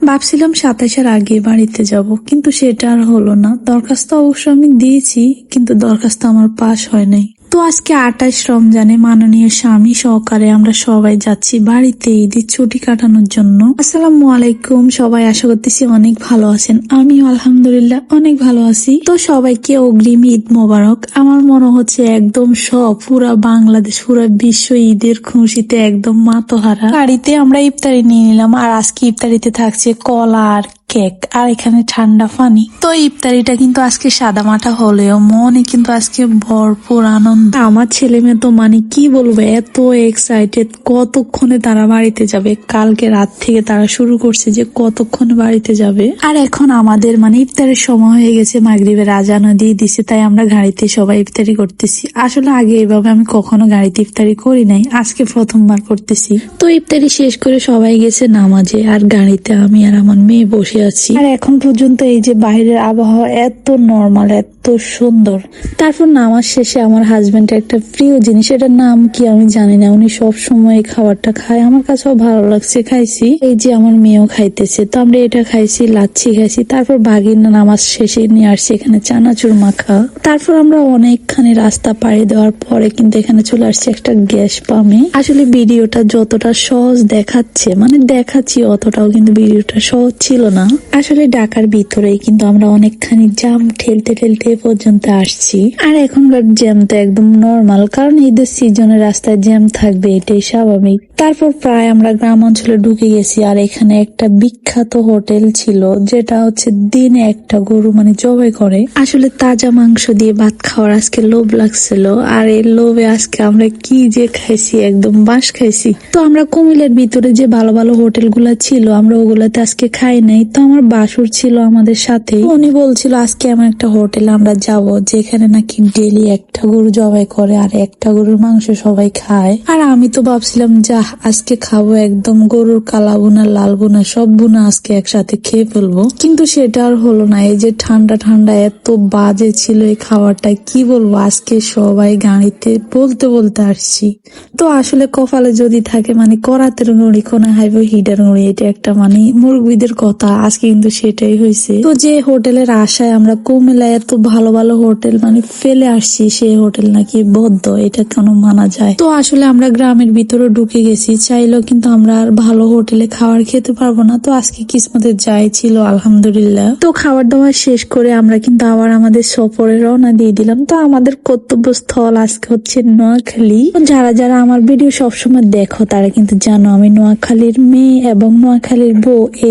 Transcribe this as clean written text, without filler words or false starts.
ভাবছিলাম 27-এর আগে বাড়িতে যাব, কিন্তু সেটা আর হলো না। দরখাস্ত অবশ্য আমি দিয়েছি, কিন্তু দরখাস্ত আমার পাস হয় নাই। তো আজকে 28 রমজানে মাননীয় স্বামী সহকারে আমরা সবাই যাচ্ছি বাড়িতে ঈদের ছুটি কাটানোর জন্য। আসসালামু আলাইকুম, সবাই আশা করতেছি অনেক ভালো আছেন। আমিও আলহামদুলিল্লাহ অনেক ভালো আছি। তো সবাইকে অগ্রিম ঈদ মোবারক। আমার মনে হচ্ছে একদম পুরা বাংলাদেশ, পুরা বিশ্ব ঈদের খুশিতে একদম মাতোহারা। গাড়িতে আমরা ইফতারি নিয়ে নিলাম, আর আজকে ইফতারিতে থাকছে কলা আর কেক, আর এখানে ঠান্ডা পানি। তো ইফতারিটা কিন্তু আজকে সাদা মাটা হলেও মনে কিন্তু আজকে ভরপুর আনন্দ। আমার ছেলে মেয়ে তো মানে কি বলবো, এত এক্সাইটেড। কতক্ষণে তারা বাড়িতে যাবে, কালকে রাত থেকে তারা শুরু করছে যে কতক্ষণে বাড়িতে যাবে। আর এখন আমাদের মানে ইফতারের সময় হয়ে গেছে, মাগরিবের আজানও দিয়ে দিছে, তাই আমরা গাড়িতে সবাই ইফতারি করতেছি। আসলে আগে এভাবে আমি কখনো গাড়িতে ইফতারি করি নাই, আজকে প্রথমবার করতেছি। তো ইফতারি শেষ করে সবাই গেছে নামাজে, আর গাড়িতে আমি আর আমার মেয়ে বসে আছি। আর এখন পর্যন্ত এই যে বাইরের আবহাওয়া এত নরমাল, এত সুন্দর। তারপর নামাজ শেষে আমার হাজবেন্ডের একটা প্রিয় জিনিস, এটার নাম কি আমি জানি না, উনি সব সময় এই খাবারটা খায়, আমার কাছেও ভালো লাগছে, খাইছি। এই যে আমার মেয়েও খাইতেছে, তো আমরা এটা খাইছি, লাচ্ছি খাইছি। তারপর ভাগিনা নামাজ শেষে নিয়ে আসছে এখানে চানাচুর মাখা। তারপর আমরা অনেকখানি রাস্তা পাড়ি দেওয়ার পরে কিন্তু এখানে চলে আসছে একটা গ্যাস পাম্পে। আসলে ভিডিওটা যতটা সহজ দেখাচ্ছে, মানে দেখাচ্ছি, অতটাও কিন্তু ভিডিওটা সহজ ছিল না। আসলে ঢাকার ভিতরেই কিন্তু আমরা অনেকখানি জ্যাম ঠেলতে ঠেলতে পর্যন্ত আসছি। আর এখনকার জ্যাম তো একদম নর্মাল, কারণ ঈদের সিজনে রাস্তায় জ্যাম থাকবে, এটাই স্বাভাবিক। তারপর প্রায় আমরা গ্রাম অঞ্চলে ঢুকে গেছি, আর এখানে একটা বিখ্যাত হোটেল ছিল, যেটা হচ্ছে দিনে একটা গরু মানে জবাই করে। আসলে তাজা মাংস দিয়ে ভাত খাওয়ার আজকে লোভ লাগছিল, আর এই লোভে আজকে আমরা কি যে খাইছি, একদম বাস খাইছি। তো আমরা কুমিল্লার ভিতরে যে ভালো ভালো হোটেল গুলা ছিল, আমরা ওগুলাতে আজকে খাই নাই। তো আমার বাসুর ছিল আমাদের সাথে, উনি বলছিল আজকে এমন একটা হোটেলে আমরা যাব যেখানে নাকি ডেলি একটা গরু জবাই করে, আর একটা গরুর মাংস সবাই খায়। আর আমি তো ভাবছিলাম যা আজকে খাবো একদম গরুর কালা বোনা, লাল বোনা, সব বোনা আজকে একসাথে খেয়ে ফেলবো, কিন্তু সেটা আর হলো না। এই যে ঠান্ডা ঠান্ডা এত বাজে ছিল এই খাবারটা, কি বলবো। আজকে সবাই গাড়িতে বলতে বলতে আসছি। তো আসলে কপালে যদি থাকে মানে করাতের নুড়ি কোনা হাইব হিডার নুড়ি, এটা একটা মানে মুরগিদের কথা। আজকে কিন্তু সেটাই হয়েছে। তো যে হোটেলের আশায় আমরা কুমিল্লায় এত ভালো ভালো হোটেল মানে ফেলে আসছি, সেই হোটেল নাকি বদ্ধ, এটা কেন মানা যায়। তো আসলে আমরা গ্রামের ভিতরে ঢুকে গেছি, চাইলেও কিন্তু আমরা আর ভালো হোটেলে খাবার খেতে পারবো না। তো আজকে কিসমতে যাই ছিল, আলহামদুলিল্লাহ। তো খাবার দাবার শেষ করে আমরা কিন্তু আবার আমাদের সফরে রওনা দিয়ে দিলাম। তো আমাদের গন্তব্যস্থল আজকে হচ্ছে নোয়াখালী। যারা যারা আমার ভিডিও সবসময় দেখো তারা কিন্তু জানো আমি নোয়াখালীর মেয়ে এবং নোয়াখালীর বউ। এই